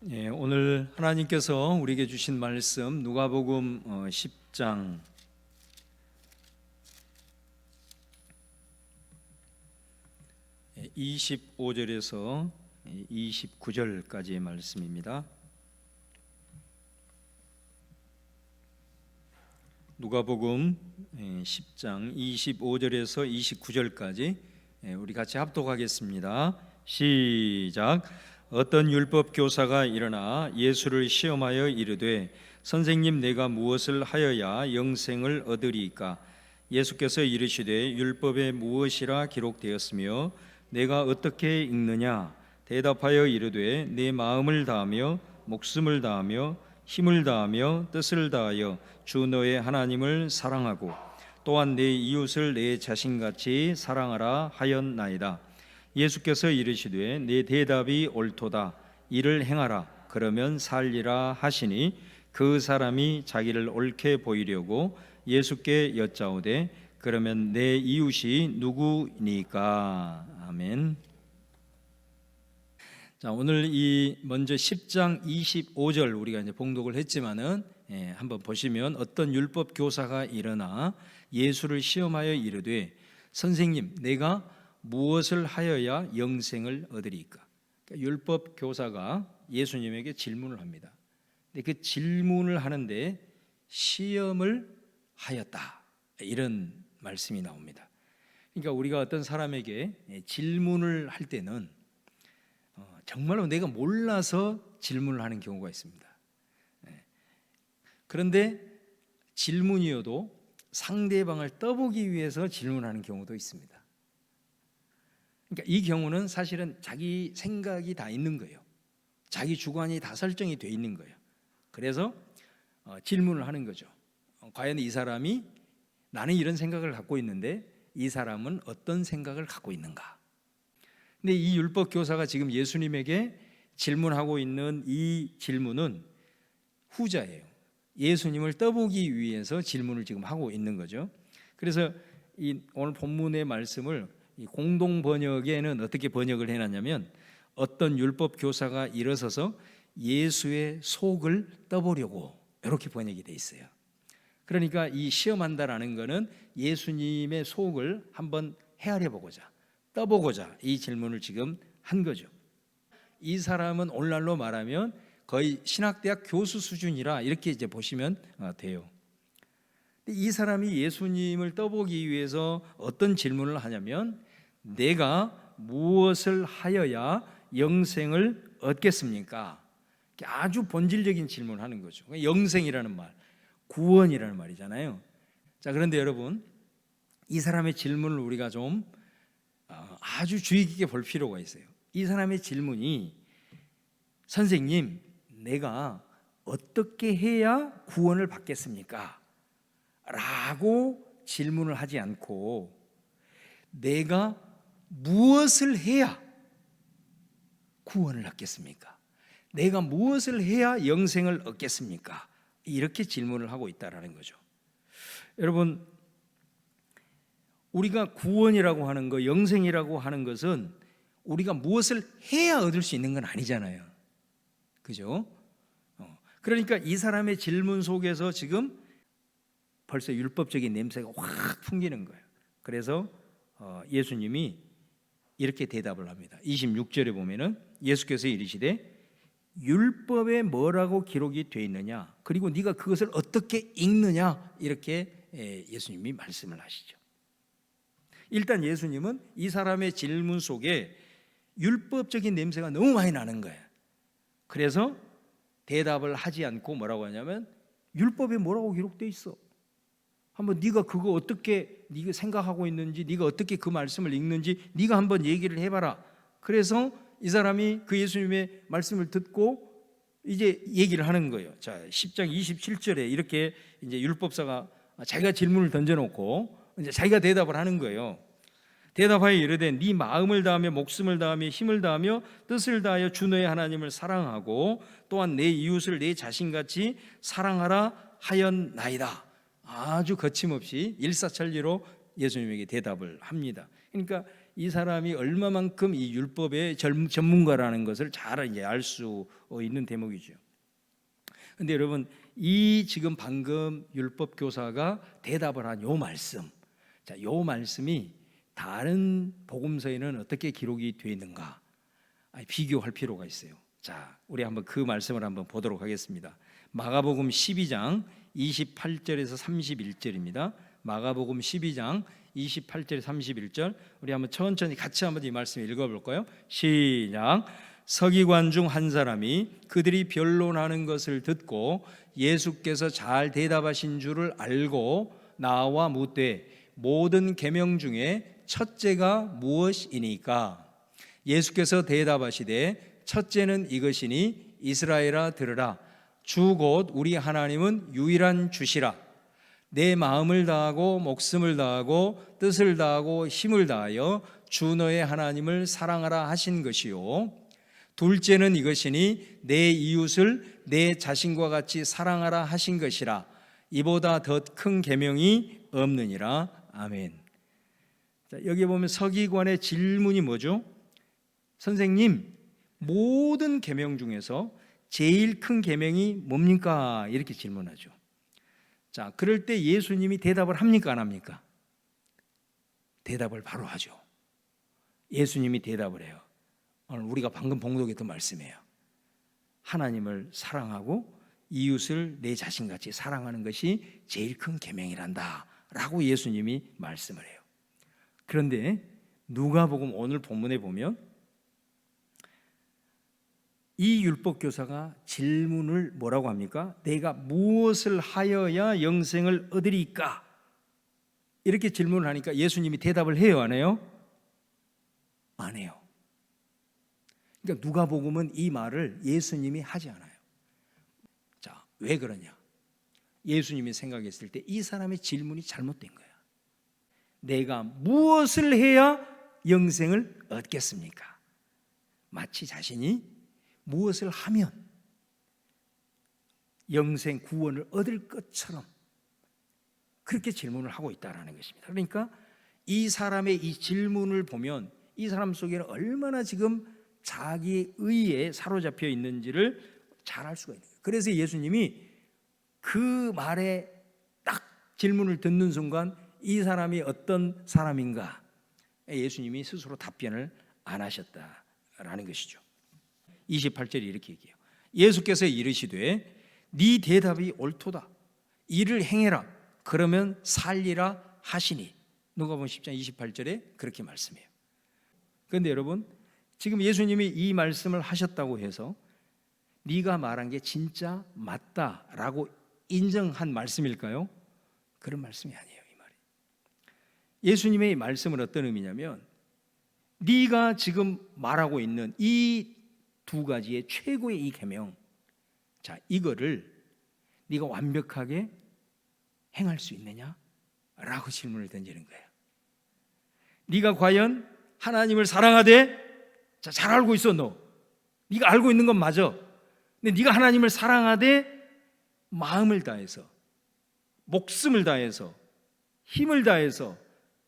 오늘 하나님께서 우리에게 주신 말씀 누가복음 10장 25절에서 29절까지의 말씀입니다. 누가복음 10장 25절에서 29절까지 우리 같이 합독하겠습니다. 시작. 어떤 율법 교사가 일어나 예수를 시험하여 이르되 선생님, 내가 무엇을 하여야 영생을 얻으리이까? 예수께서 이르시되 율법에 무엇이라 기록되었으며 내가 어떻게 읽느냐? 대답하여 이르되 내 마음을 다하며 목숨을 다하며 힘을 다하며 뜻을 다하여 주 너의 하나님을 사랑하고 또한 내 이웃을 내 자신같이 사랑하라 하였나이다. 예수께서 이르시되 내 대답이 옳도다. 이를 행하라. 그러면 살리라 하시니 그 사람이 자기를 옳게 보이려고 예수께 여짜오되 그러면 내 이웃이 누구니까? 아멘. 자, 오늘 이 먼저 10장 25절 우리가 이제 봉독을 했지만은 한번 보시면 어떤 율법 교사가 일어나 예수를 시험하여 이르되 선생님, 내가 무엇을 하여야 영생을 얻으리이까? 그러니까 율법 교사가 예수님에게 질문을 합니다. 근데 그 질문을 하는데 시험을 하였다, 이런 말씀이 나옵니다. 그러니까 우리가 어떤 사람에게 질문을 할 때는 정말로 내가 몰라서 질문을 하는 경우가 있습니다. 그런데 질문이어도 상대방을 떠보기 위해서 질문하는 경우도 있습니다. 그러니까 이 경우는 사실은 자기 생각이 다 있는 거예요. 자기 주관이 다 설정이 돼 있는 거예요. 그래서 질문을 하는 거죠. 과연 이 사람이 나는 이런 생각을 갖고 있는데 이 사람은 어떤 생각을 갖고 있는가? 근데 이 율법 교사가 지금 예수님에게 질문하고 있는 이 질문은 후자예요. 예수님을 떠보기 위해서 질문을 지금 하고 있는 거죠. 그래서 이 오늘 본문의 말씀을 이 공동 번역에는 어떻게 번역을 해놨냐면 어떤 율법 교사가 일어서서 예수의 속을 떠보려고, 이렇게 번역이 돼 있어요. 그러니까 이 시험한다라는 것은 예수님의 속을 한번 헤아려 보고자, 떠보고자 이 질문을 지금 한 거죠. 이 사람은 오늘날로 말하면 거의 신학대학 교수 수준이라 이렇게 이제 보시면 돼요. 이 사람이 예수님을 떠보기 위해서 어떤 질문을 하냐면 내가 무엇을 하여야 영생을 얻겠습니까? 아주 본질적인 질문을 하는 거죠. 영생이라는 말, 구원이라는 말이잖아요. 자, 그런데 여러분, 이 사람의 질문을 우리가 좀 아주 주의 깊게 볼 필요가 있어요. 이 사람의 질문이 선생님, 내가 어떻게 해야 구원을 받겠습니까? 라고 질문을 하지 않고 내가 무엇을 해야 구원을 얻겠습니까? 내가 무엇을 해야 영생을 얻겠습니까? 이렇게 질문을 하고 있다는 거죠. 여러분, 우리가 구원이라고 하는 것, 영생이라고 하는 것은 우리가 무엇을 해야 얻을 수 있는 건 아니잖아요. 그죠? 그러니까 이 사람의 질문 속에서 지금 벌써 율법적인 냄새가 확 풍기는 거예요. 그래서 예수님이 이렇게 대답을 합니다. 26절에 보면은 예수께서 이르시되 율법에 뭐라고 기록이 되어 있느냐, 그리고 네가 그것을 어떻게 읽느냐, 이렇게 예수님이 말씀을 하시죠. 일단 예수님은 이 사람의 질문 속에 율법적인 냄새가 너무 많이 나는 거예요. 그래서 대답을 하지 않고 뭐라고 하냐면 율법에 뭐라고 기록되어 있어? 한번 네가 그거 어떻게 네가 생각하고 있는지, 네가 어떻게 그 말씀을 읽는지 네가 한번 얘기를 해봐라. 그래서 이 사람이 그 예수님의 말씀을 듣고 이제 얘기를 하는 거예요. 자, 10장 27절에 이렇게 이제 율법사가 자기가 질문을 던져놓고 이제 자기가 대답을 하는 거예요. 대답하여 이르되 네 마음을 다하며 목숨을 다하며 힘을 다하며 뜻을 다하여 주 너의 하나님을 사랑하고 또한 내 이웃을 내 자신같이 사랑하라 하였나이다. 아주 거침없이 일사천리로 예수님에게 대답을 합니다. 그러니까 이 사람이 얼마만큼 이 율법의 전문가라는 것을 잘 이제 알 수 있는 대목이죠. 근데 여러분, 이 지금 방금 율법 교사가 대답을 한 요 말씀, 자, 요 말씀이 다른 복음서에는 어떻게 기록이 되어 있는가 비교할 필요가 있어요. 자, 우리 한번 그 말씀을 한번 보도록 하겠습니다. 마가복음 12장 28절에서 31절입니다. 마가복음 12장 28절 31절 우리 한번 천천히 같이 한번 이 말씀 읽어볼까요? 시작. 서기관 중 한 사람이 그들이 변론하는 것을 듣고 예수께서 잘 대답하신 줄을 알고 나와 묻되 모든 계명 중에 첫째가 무엇이니까? 예수께서 대답하시되 첫째는 이것이니 이스라엘아 들으라. 주 곧 우리 하나님은 유일한 주시라. 내 마음을 다하고 목숨을 다하고 뜻을 다하고 힘을 다하여 주 너의 하나님을 사랑하라 하신 것이요. 둘째는 이것이니 내 이웃을 내 자신과 같이 사랑하라 하신 것이라. 이보다 더 큰 계명이 없느니라. 아멘. 자, 여기 보면 서기관의 질문이 뭐죠? 선생님, 모든 계명 중에서 제일 큰 계명이 뭡니까? 이렇게 질문하죠. 자, 그럴 때 예수님이 대답을 합니까? 안 합니까? 대답을 바로 하죠. 예수님이 대답을 해요. 오늘 우리가 방금 봉독했던 말씀이에요. 하나님을 사랑하고 이웃을 내 자신같이 사랑하는 것이 제일 큰 계명이란다 라고 예수님이 말씀을 해요. 그런데 누가복음 오늘 본문에 보면 이 율법교사가 질문을 뭐라고 합니까? 내가 무엇을 하여야 영생을 얻으리까? 이렇게 질문을 하니까 예수님이 대답을 해요, 안 해요? 안 해요. 그러니까 누가복음은 이 말을 예수님이 하지 않아요. 자, 왜 그러냐? 예수님이 생각했을 때 이 사람의 질문이 잘못된 거야. 내가 무엇을 해야 영생을 얻겠습니까? 마치 자신이 무엇을 하면 영생 구원을 얻을 것처럼 그렇게 질문을 하고 있다는 것입니다. 그러니까 이 사람의 이 질문을 보면 이 사람 속에는 얼마나 지금 자기 의에 사로잡혀 있는지를 잘 알 수가 있는 거예요. 그래서 예수님이 그 말에 딱 질문을 듣는 순간 이 사람이 어떤 사람인가 예수님이 스스로 답변을 안 하셨다라는 것이죠. 28절에 이렇게 얘기해요. 예수께서 이르시되 네 대답이 옳도다. 이를 행해라. 그러면 살리라 하시니. 누가복음 10장 28절에 그렇게 말씀해요. 그런데 여러분, 지금 예수님이 이 말씀을 하셨다고 해서 네가 말한 게 진짜 맞다라고 인정한 말씀일까요? 그런 말씀이 아니에요. 이 말이. 예수님의 말씀은 어떤 의미냐면 네가 지금 말하고 있는 이 두 가지의 최고의 이 계명, 자, 이거를 네가 완벽하게 행할 수 있느냐? 라고 질문을 던지는 거예요. 네가 과연 하나님을 사랑하되, 자, 잘 알고 있어. 너 네가 알고 있는 건 맞아. 근데 네가 하나님을 사랑하되 마음을 다해서, 목숨을 다해서, 힘을 다해서,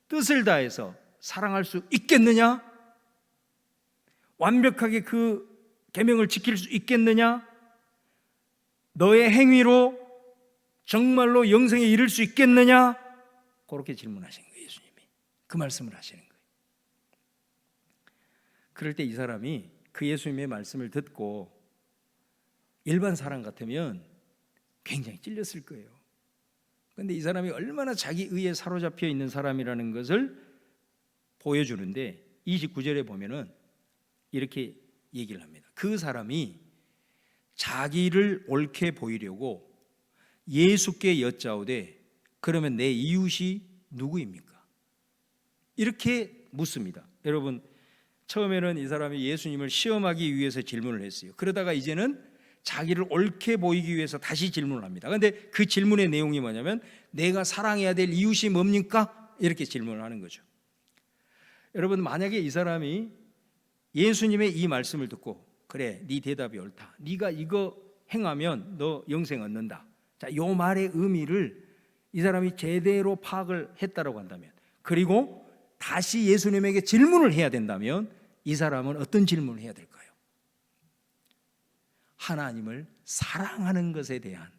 뜻을 다해서 사랑할 수 있겠느냐? 완벽하게 그 계명을 지킬 수 있겠느냐? 너의 행위로 정말로 영생에 이를 수 있겠느냐? 그렇게 질문하시는 거예요. 예수님이 그 말씀을 하시는 거예요. 그럴 때 이 사람이 그 예수님의 말씀을 듣고 일반 사람 같으면 굉장히 찔렸을 거예요. 그런데 이 사람이 얼마나 자기 의에 사로잡혀 있는 사람이라는 것을 보여주는데 29절에 보면은 이렇게 얘기를 합니다. 그 사람이 자기를 옳게 보이려고 예수께 여짜오되 그러면 내 이웃이 누구입니까? 이렇게 묻습니다. 여러분, 처음에는 이 사람이 예수님을 시험하기 위해서 질문을 했어요. 그러다가 이제는 자기를 옳게 보이기 위해서 다시 질문을 합니다. 그런데 그 질문의 내용이 뭐냐면 내가 사랑해야 될 이웃이 뭡니까? 이렇게 질문을 하는 거죠. 여러분, 만약에 이 사람이 예수님의 이 말씀을 듣고 그래, 네 대답이 옳다. 네가 이거 행하면 너 영생 얻는다. 자, 요 말의 의미를 이 사람이 제대로 파악을 했다라고 한다면, 그리고 다시 예수님에게 질문을 해야 된다면 이 사람은 어떤 질문을 해야 될까요? 하나님을 사랑하는 것에 대한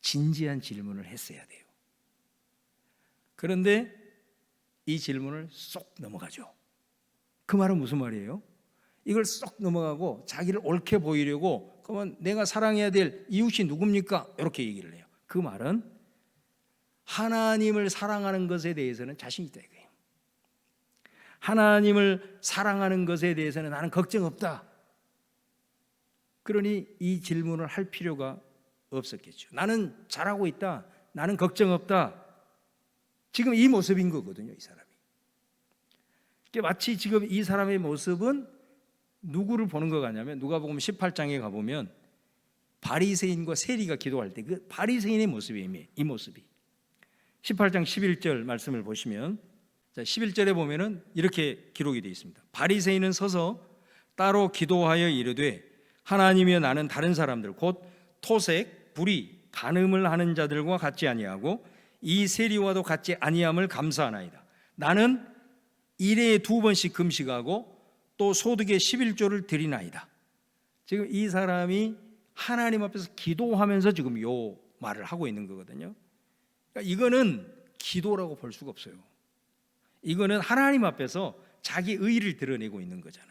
진지한 질문을 했어야 돼요. 그런데 이 질문을 쏙 넘어가죠. 그 말은 무슨 말이에요? 이걸 쏙 넘어가고 자기를 옳게 보이려고 그러면 내가 사랑해야 될 이웃이 누굽니까? 이렇게 얘기를 해요. 그 말은 하나님을 사랑하는 것에 대해서는 자신 있다 이거예요. 하나님을 사랑하는 것에 대해서는 나는 걱정 없다. 그러니 이 질문을 할 필요가 없었겠죠. 나는 잘하고 있다. 나는 걱정 없다. 지금 이 모습인 거거든요, 이 사람이. 마치 지금 이 사람의 모습은 누구를 보는 것 같냐면 누가복음 18장에 가보면 바리새인과 세리가 기도할 때 그 바리새인의 모습이에요. 이 모습이 18장 11절 말씀을 보시면 11절에 보면은 이렇게 기록이 되어 있습니다. 바리새인은 서서 따로 기도하여 이르되 하나님이여 나는 다른 사람들 곧 토색, 불의, 간음을 하는 자들과 같지 아니하고 이 세리와도 같지 아니함을 감사하나이다. 나는 일에 2번씩 금식하고 또 소득의 11조를 드리나이다. 지금 이 사람이 하나님 앞에서 기도하면서 지금 요 말을 하고 있는 거거든요. 그러니까 이거는 기도라고 볼 수가 없어요. 이거는 하나님 앞에서 자기 의의를 드러내고 있는 거잖아요.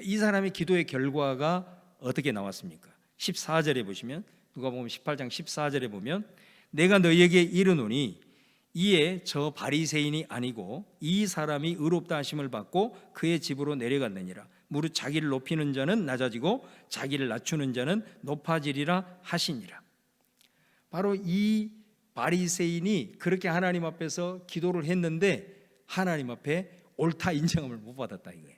이 사람의 기도의 결과가 어떻게 나왔습니까? 14절에 보시면 누가복음 18장 14절에 보면 내가 너희에게 이르노니 이에 저 바리새인이 아니고 이 사람이 의롭다 하심을 받고 그의 집으로 내려갔느니라. 무릇 자기를 높이는 자는 낮아지고 자기를 낮추는 자는 높아지리라 하시니라. 바로 이 바리새인이 그렇게 하나님 앞에서 기도를 했는데 하나님 앞에 옳다 인정함을 못 받았다 이거예요.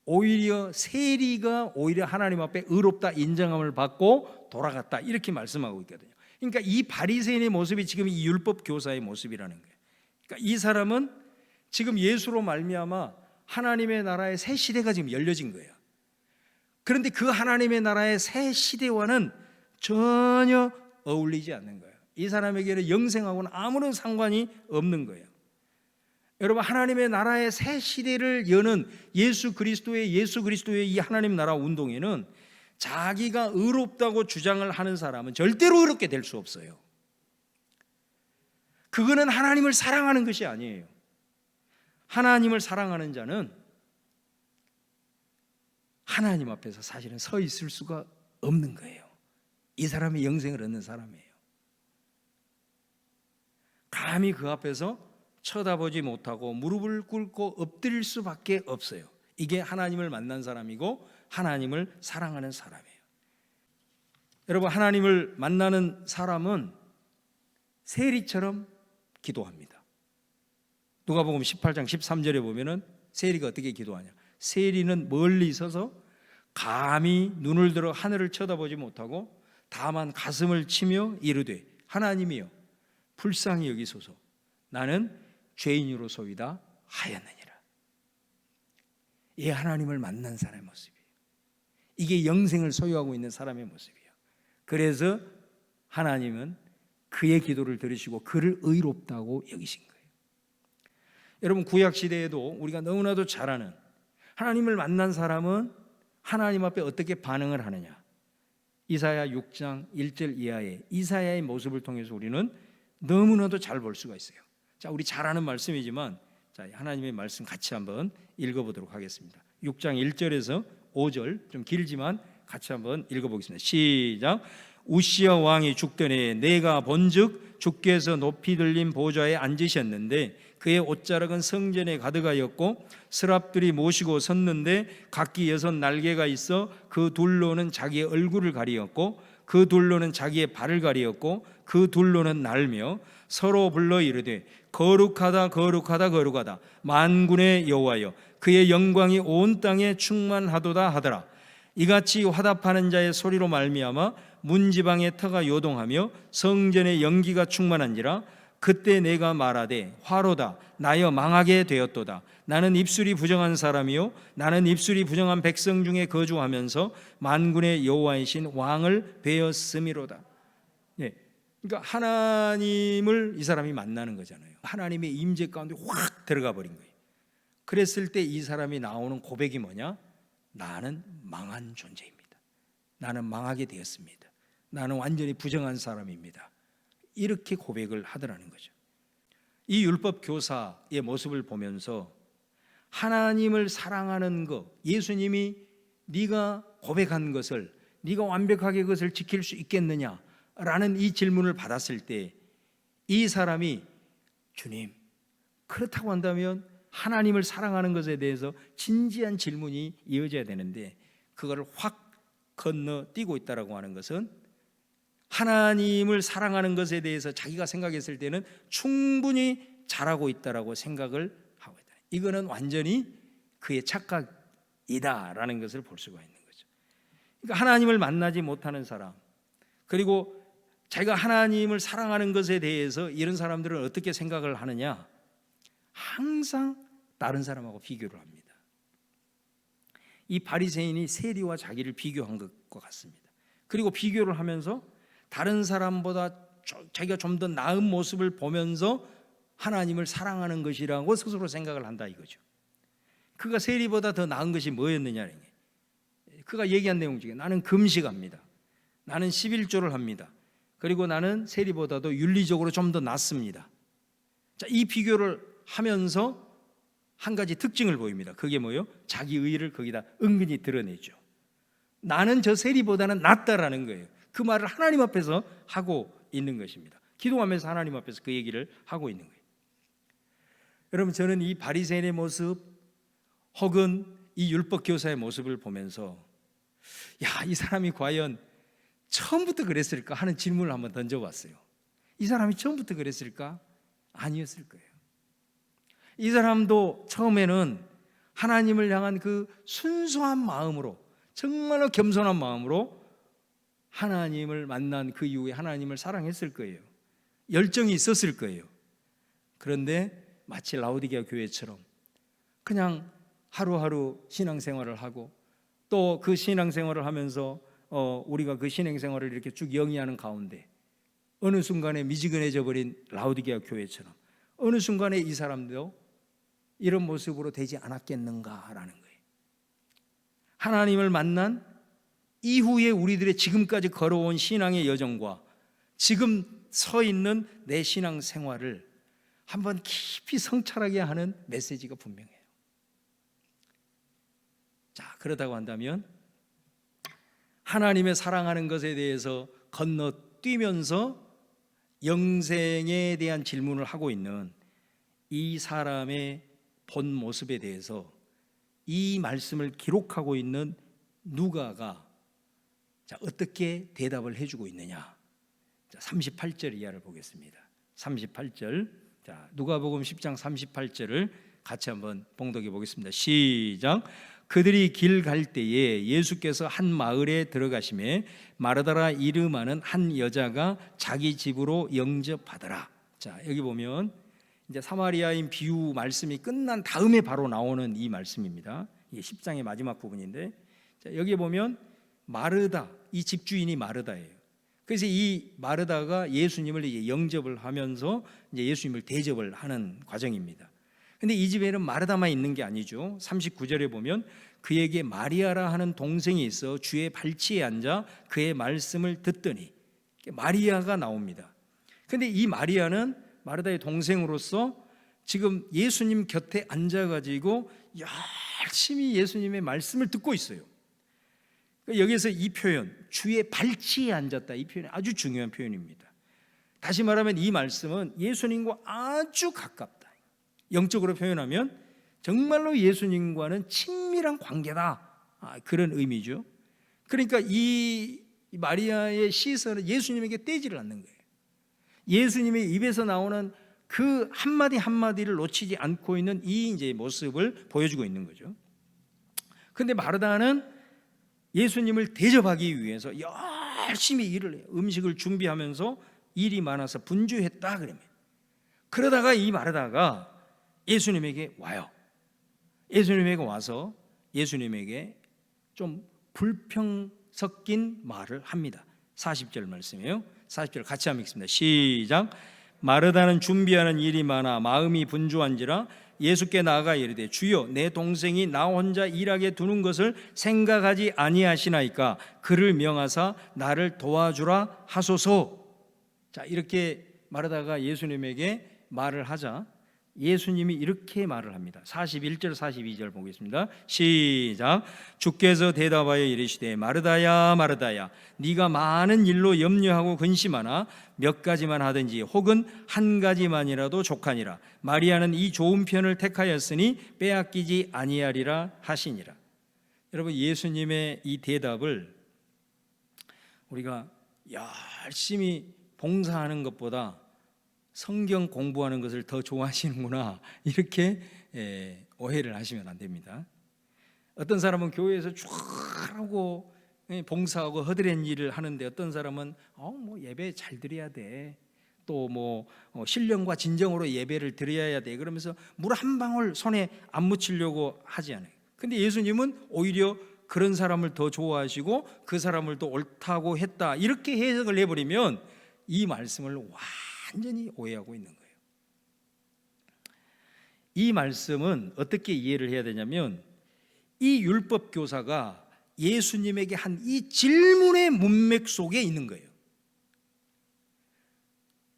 오히려 세리가 오히려 하나님 앞에 의롭다 인정함을 받고 돌아갔다 이렇게 말씀하고 있거든요. 그러니까 이 바리새인의 모습이 지금 이 율법 교사의 모습이라는 거예요. 그러니까 이 사람은 지금 예수로 말미암아 하나님의 나라의 새 시대가 지금 열려진 거예요. 그런데 그 하나님의 나라의 새 시대와는 전혀 어울리지 않는 거예요. 이 사람에게는 영생하고는 아무런 상관이 없는 거예요. 여러분, 하나님의 나라의 새 시대를 여는 예수 그리스도의 이 하나님 나라 운동에는 자기가 의롭다고 주장을 하는 사람은 절대로 의롭게 될 수 없어요. 그거는 하나님을 사랑하는 것이 아니에요. 하나님을 사랑하는 자는 하나님 앞에서 사실은 서 있을 수가 없는 거예요. 이 사람이 영생을 얻는 사람이에요. 감히 그 앞에서 쳐다보지 못하고 무릎을 꿇고 엎드릴 수밖에 없어요. 이게 하나님을 만난 사람이고 하나님을 사랑하는 사람이에요. 여러분, 하나님을 만나는 사람은 세리처럼 기도합니다. 누가복음 18장 13절에 보면은 세리가 어떻게 기도하냐? 세리는 멀리 서서 감히 눈을 들어 하늘을 쳐다보지 못하고 다만 가슴을 치며 이르되 하나님이여 불쌍히 여기소서 나는 죄인으로소이다 하였느니라. 이 하나님을 만난 사람의 모습이에요. 이게 영생을 소유하고 있는 사람의 모습이에요. 그래서 하나님은 그의 기도를 들으시고 그를 의롭다고 여기신 거예요. 여러분, 구약 시대에도 우리가 너무나도 잘 아는 하나님을 만난 사람은 하나님 앞에 어떻게 반응을 하느냐, 이사야 6장 1절 이하의 이사야의 모습을 통해서 우리는 너무나도 잘 볼 수가 있어요. 자, 우리 잘 아는 말씀이지만 자, 하나님의 말씀 같이 한번 읽어보도록 하겠습니다. 6장 1절에서 5절, 좀 길지만 같이 한번 읽어보겠습니다. 시작. 우시야 왕이 죽던 해에 내가 본즉 주께서 높이 들린 보좌에 앉으셨는데 그의 옷자락은 성전에 가득하였고 스랍들이 모시고 섰는데 각기 6 날개가 있어 그 둘로는 자기의 얼굴을 가리었고 그 둘로는 자기의 발을 가리었고 그 둘로는 날며 서로 불러 이르되 거룩하다 거룩하다 거룩하다 만군의 여호와여 그의 영광이 온 땅에 충만하도다 하더라. 이같이 화답하는 자의 소리로 말미암아 문지방의 터가 요동하며 성전의 연기가 충만한지라. 그때 내가 말하되 화로다 나여 망하게 되었도다. 나는 입술이 부정한 사람이요 나는 입술이 부정한 백성 중에 거주하면서 만군의 여호와이신 왕을 배었음이로다. 네. 그러니까 하나님을 이 사람이 만나는 거잖아요. 하나님의 임재 가운데 확 들어가 버린 거예요. 그랬을 때 이 사람이 나오는 고백이 뭐냐? 나는 망한 존재입니다. 나는 망하게 되었습니다. 나는 완전히 부정한 사람입니다. 이렇게 고백을 하더라는 거죠. 이 율법 교사의 모습을 보면서 하나님을 사랑하는 것, 예수님이 네가 고백한 것을, 네가 완벽하게 그것을 지킬 수 있겠느냐라는 이 질문을 받았을 때 이 사람이 주님, 그렇다고 한다면 하나님을 사랑하는 것에 대해서 진지한 질문이 이어져야 되는데 그걸 확 건너뛰고 있다라고 하는 것은 하나님을 사랑하는 것에 대해서 자기가 생각했을 때는 충분히 잘하고 있다라고 생각을 하고 있다. 이거는 완전히 그의 착각이다라는 것을 볼 수가 있는 거죠. 그러니까 하나님을 만나지 못하는 사람, 그리고 자기가 하나님을 사랑하는 것에 대해서 이런 사람들은 어떻게 생각을 하느냐? 항상 다른 사람하고 비교를 합니다. 이 바리새인이 세리와 자기를 비교한 것과 같습니다. 그리고 비교를 하면서 다른 사람보다 자기가 좀 더 나은 모습을 보면서 하나님을 사랑하는 것이라고 스스로 생각을 한다 이거죠. 그가 세리보다 더 나은 것이 뭐였느냐? 그가 얘기한 내용 중에 나는 금식합니다. 나는 11조를 합니다. 그리고 나는 세리보다도 윤리적으로 좀 더 낫습니다. 자, 이 비교를 하면서 한 가지 특징을 보입니다. 그게 뭐예요? 자기 의의를 거기다 은근히 드러내죠. 나는 저 세리보다는 낫다라는 거예요. 그 말을 하나님 앞에서 하고 있는 것입니다. 기도하면서 하나님 앞에서 그 얘기를 하고 있는 거예요. 여러분, 저는 이 바리새인의 모습 혹은 이 율법 교사의 모습을 보면서 야, 이 사람이 과연 처음부터 그랬을까 하는 질문을 한번 던져봤어요. 이 사람이 처음부터 그랬을까? 아니었을 거예요. 이 사람도 처음에는 하나님을 향한 그 순수한 마음으로, 정말로 겸손한 마음으로 하나님을 만난 그 이후에 하나님을 사랑했을 거예요. 열정이 있었을 거예요. 그런데 마치 라오디게아 교회처럼 그냥 하루하루 신앙생활을 하고 또 그 신앙생활을 하면서 우리가 그 신앙생활을 이렇게 쭉 영위하는 가운데 어느 순간에 미지근해져 버린 라오디게아 교회처럼 어느 순간에 이 사람도 이런 모습으로 되지 않았겠는가라는 거예요. 하나님을 만난 이후에 우리들의 지금까지 걸어온 신앙의 여정과 지금 서 있는 내 신앙생활을 한번 깊이 성찰하게 하는 메시지가 분명해요. 자, 그렇다고 한다면 하나님의 사랑하는 것에 대해서 건너뛰면서 영생에 대한 질문을 하고 있는 이 사람의 본 모습에 대해서 이 말씀을 기록하고 있는 누가가 어떻게 대답을 해주고 있느냐? 38절 이하를 보겠습니다. 38절, 누가복음 10장 38절을 같이 한번 봉독해 보겠습니다. 시작. 그들이 길 갈 때에 예수께서 한 마을에 들어가시매 마르다라 이름하는 한 여자가 자기 집으로 영접하더라. 자, 여기 보면 이제 사마리아인 비유 말씀이 끝난 다음에 바로 나오는 이 말씀입니다. 이게 10장의 마지막 부분인데, 자, 여기 보면 마르다, 이 집주인이 마르다예요. 그래서 이 마르다가 예수님을 이제 영접을 하면서 이제 예수님을 대접을 하는 과정입니다. 근데 이 집에는 마르다만 있는 게 아니죠. 39절에 보면 그에게 마리아라 하는 동생이 있어 주의 발치에 앉아 그의 말씀을 듣더니, 마리아가 나옵니다. 근데 이 마리아는 마르다의 동생으로서 지금 예수님 곁에 앉아가지고 열심히 예수님의 말씀을 듣고 있어요. 여기서 이 표현, 주의 발치에 앉았다, 이 표현이 아주 중요한 표현입니다. 다시 말하면 이 말씀은 예수님과 아주 가깝다, 영적으로 표현하면 정말로 예수님과는 친밀한 관계다, 그런 의미죠. 그러니까 이 마리아의 시선은 예수님에게 떼지를 않는 거예요. 예수님의 입에서 나오는 그 한마디 한마디를 놓치지 않고 있는 이 이제 모습을 보여주고 있는 거죠. 그런데 마르다는 예수님을 대접하기 위해서 열심히 일을 해요. 음식을 준비하면서 일이 많아서 분주했다 그러면, 그러다가 이 마르다가 예수님에게 와요. 예수님에게 와서 예수님에게 좀 불평 섞인 말을 합니다. 40절 말씀이에요. 40절 같이 한번 읽습니다. 시작. 마르다는 준비하는 일이 많아 마음이 분주한지라 예수께 나아가 이르되 주여 내 동생이 나 혼자 일하게 두는 것을 생각하지 아니하시나이까 그를 명하사 나를 도와주라 하소서. 자, 이렇게 마르다가 예수님에게 말을 하자 예수님이 이렇게 말을 합니다. 41절 42절 보겠습니다. 시작. 주께서 대답하여 이르시되 마르다야 마르다야 네가 많은 일로 염려하고 근심하나 몇 가지만 하든지 혹은 한 가지만이라도 족하니라. 마리아는 이 좋은 편을 택하였으니 빼앗기지 아니하리라 하시니라. 여러분, 예수님의 이 대답을 우리가 열심히 봉사하는 것보다 성경 공부하는 것을 더 좋아하시는구나, 이렇게 오해를 하시면 안 됩니다. 어떤 사람은 교회에서 쭉 하고 봉사하고 허드렛 일을 하는데 어떤 사람은 뭐 예배 잘 드려야 돼, 또 뭐 신령과 진정으로 예배를 드려야 돼, 그러면서 물 한 방울 손에 안 묻히려고 하지 않아요. 근데 예수님은 오히려 그런 사람을 더 좋아하시고 그 사람을 더 옳다고 했다, 이렇게 해석을 해버리면 이 말씀을 완전히 오해하고 있는 거예요. 이 말씀은 어떻게 이해를 해야 되냐면 이 율법 교사가 예수님에게 한 이 질문의 문맥 속에 있는 거예요.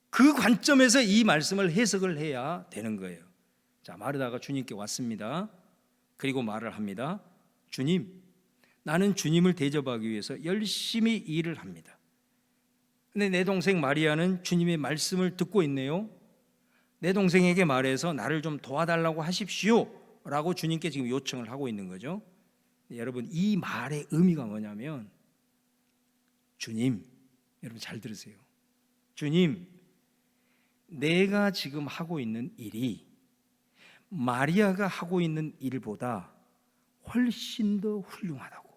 그 관점에서 이 말씀을 해석을 해야 되는 거예요. 자, 마르다가 주님께 왔습니다. 그리고 말을 합니다. 주님, 나는 주님을 대접하기 위해서 열심히 일을 합니다. 근데 내 동생 마리아는 주님의 말씀을 듣고 있네요. 내 동생에게 말해서 나를 좀 도와달라고 하십시오 라고 주님께 지금 요청을 하고 있는 거죠. 여러분, 이 말의 의미가 뭐냐면 주님, 여러분 잘 들으세요. 주님, 내가 지금 하고 있는 일이 마리아가 하고 있는 일보다 훨씬 더 훌륭하다고,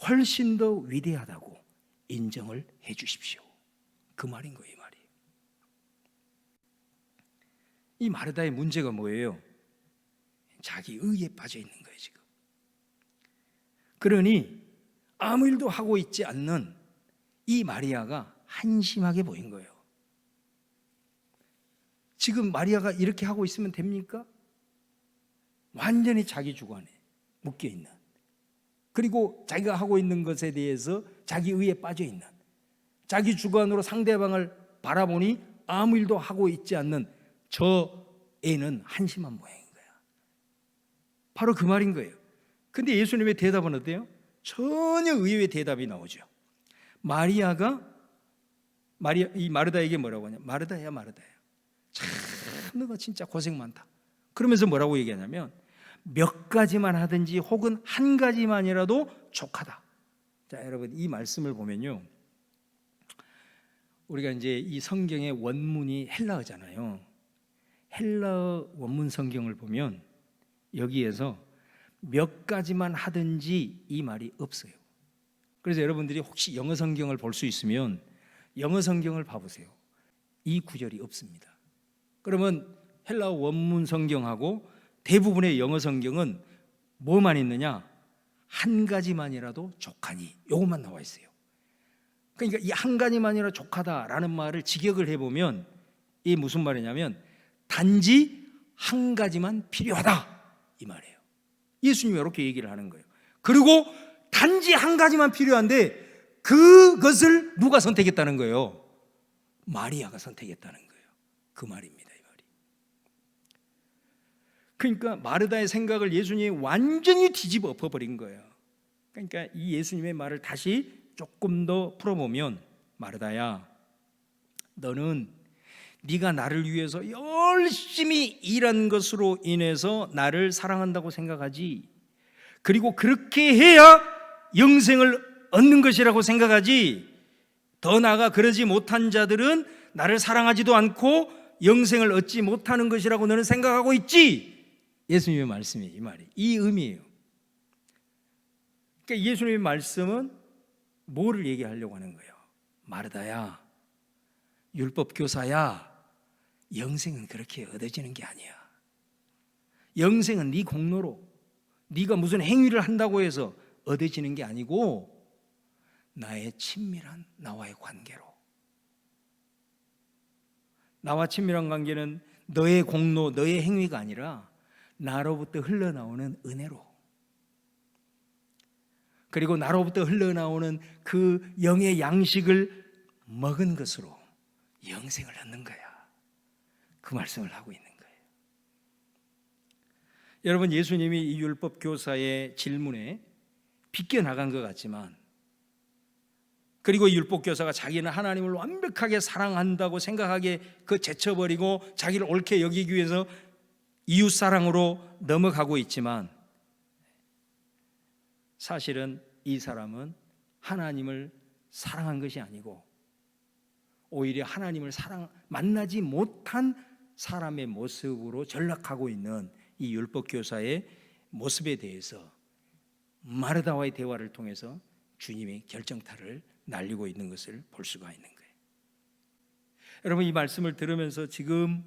훨씬 더 위대하다고 인정을 해 주십시오. 그 말인 거예요, 이 말이. 이 마르다의 문제가 뭐예요? 자기 의에 빠져 있는 거예요, 지금. 그러니 아무 일도 하고 있지 않는 이 마리아가 한심하게 보인 거예요. 지금 마리아가 이렇게 하고 있으면 됩니까? 완전히 자기 주관에 묶여 있는, 그리고 자기가 하고 있는 것에 대해서 자기 의에 빠져 있는, 자기 주관으로 상대방을 바라보니 아무 일도 하고 있지 않는 저 애는 한심한 모양인 거야. 바로 그 말인 거예요. 근데 예수님의 대답은 어때요? 전혀 의외의 대답이 나오죠. 이 마르다에게 뭐라고 하냐? 마르다야 마르다야, 참 너가 진짜 고생 많다. 그러면서 뭐라고 얘기하냐면 몇 가지만 하든지 혹은 한 가지만이라도 족하다. 자, 여러분, 이 말씀을 보면요, 우리가 이제 이 성경의 원문이 헬라어잖아요. 헬라어 원문 성경을 보면 여기에서 몇 가지만 하든지 이 말이 없어요. 그래서 여러분들이 혹시 영어 성경을 볼 수 있으면 영어 성경을 봐보세요. 이 구절이 없습니다. 그러면 헬라어 원문 성경하고 대부분의 영어 성경은 뭐만 있느냐? 한 가지만이라도 족하니, 요것만 나와 있어요. 그러니까 이 한 가지만이라도 족하다라는 말을 직역을 해보면 이게 무슨 말이냐면 단지 한 가지만 필요하다, 이 말이에요. 예수님이 이렇게 얘기를 하는 거예요. 그리고 단지 한 가지만 필요한데 그것을 누가 선택했다는 거예요? 마리아가 선택했다는 거예요. 그 말입니다, 이 말이. 그러니까 마르다의 생각을 예수님이 완전히 뒤집어 엎어버린 거예요. 그러니까 이 예수님의 말을 다시 조금 더 풀어보면, 마르다야, 너는 네가 나를 위해서 열심히 일한 것으로 인해서 나를 사랑한다고 생각하지, 그리고 그렇게 해야 영생을 얻는 것이라고 생각하지, 더 나아가 그러지 못한 자들은 나를 사랑하지도 않고 영생을 얻지 못하는 것이라고 너는 생각하고 있지. 예수님의 말씀이에요, 이 말이. 이 의미예요. 그러니까 예수님의 말씀은 뭐를 얘기하려고 하는 거예요? 마르다야, 율법 교사야, 영생은 그렇게 얻어지는 게 아니야. 영생은 네 공로로, 네가 무슨 행위를 한다고 해서 얻어지는 게 아니고 나의 친밀한 나와의 관계로. 나와 친밀한 관계는 너의 공로, 너의 행위가 아니라 나로부터 흘러나오는 은혜로, 그리고 나로부터 흘러나오는 그 영의 양식을 먹은 것으로 영생을 얻는 거야. 그 말씀을 하고 있는 거예요. 여러분, 예수님이 이 율법 교사의 질문에 비껴나간 것 같지만, 그리고 이 율법 교사가 자기는 하나님을 완벽하게 사랑한다고 생각하게 제쳐버리고 자기를 옳게 여기기 위해서 이웃사랑으로 넘어가고 있지만, 사실은 이 사람은 하나님을 사랑한 것이 아니고 오히려 하나님을 만나지 못한 사람의 모습으로 전락하고 있는 이 율법 교사의 모습에 대해서 마르다와의 대화를 통해서 주님이 결정타를 날리고 있는 것을 볼 수가 있는 거예요. 여러분, 이 말씀을 들으면서 지금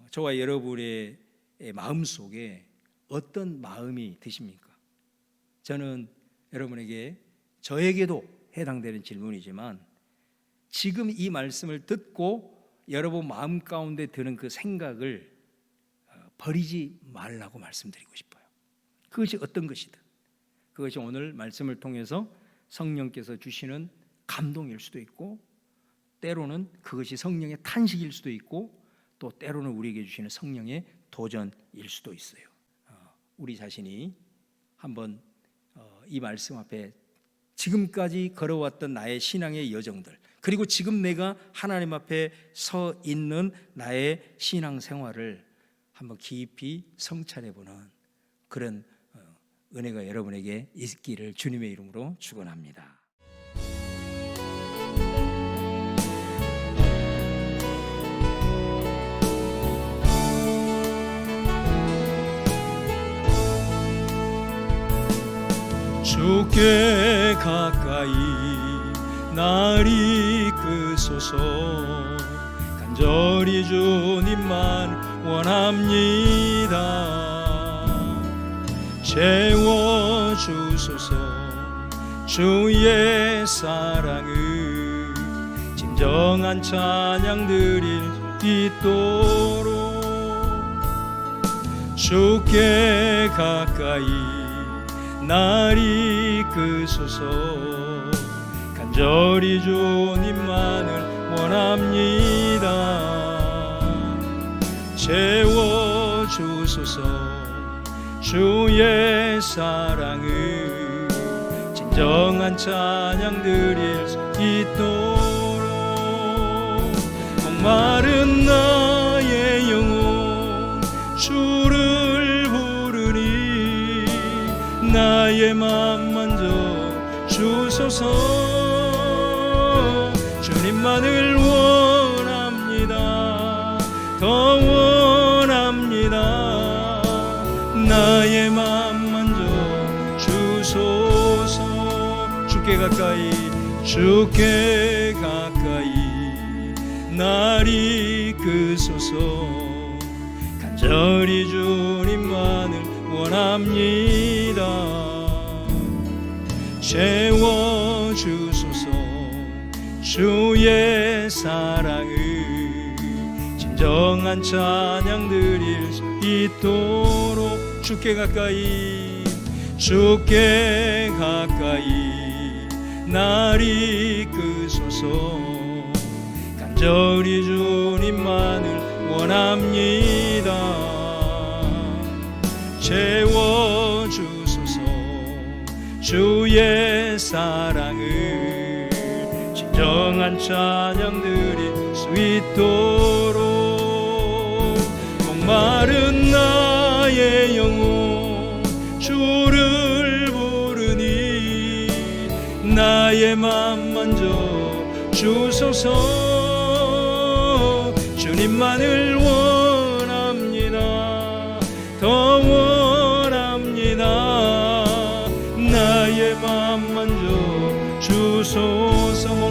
저와 여러분의 마음속에 어떤 마음이 드십니까? 저는 여러분에게, 저에게도 해당되는 질문이지만, 지금 이 말씀을 듣고 여러분 마음 가운데 드는 그 생각을 버리지 말라고 말씀드리고 싶어요. 그것이 어떤 것이든, 그것이 오늘 말씀을 통해서 성령께서 주시는 감동일 수도 있고, 때로는 그것이 성령의 탄식일 수도 있고, 또 때로는 우리에게 주시는 성령의 도전일 수도 있어요. 우리 자신이 한번 이 말씀 앞에 지금까지 걸어왔던 나의 신앙의 여정들, 그리고 지금 내가 하나님 앞에 서 있는 나의 신앙 생활을 한번 깊이 성찰해보는 그런 은혜가 여러분에게 있기를 주님의 이름으로 축원합니다. 주께 가까이 날 이끄소서. 간절히 주님만 원합니다. 채워주소서. 주의 사랑을 진정한 찬양 드릴 있도록 주께 가까이 날 이끄소서. 간절히 주님만을 원합니다. 채워주소서. 주의 사랑을 진정한 찬양 드릴 수 있도록 목마른 나의 영혼 주를 부르니 나의 맘 만져 주소서. 주님만을 원합니다. 더 원합니다. 나의 맘 만져 주소서. 주께 가까이 주께 가까이 날 이끄소서. 간절히 주님만을 원합니다. 채워주소서. 주의 사랑을 진정한 찬양 드릴 수 있도록 주께 가까이 주께 가까이 날 이끄소서. 간절히 주님만을 원합니다. 채워주소서. 주의 사랑을 진정한 찬양 드릴 수 있도록 목마른 나의 영혼 주를 부르니 나의 맘 만져 주소서. 주님만을 원합니다. 더 원합니다. 나의 맘 만져 주소서.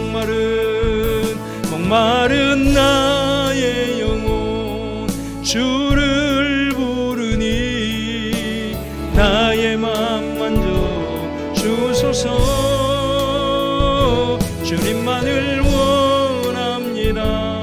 목마른 나의 영혼 주를 부르니 나의 맘 만져 주소서. 주님만을 원합니다.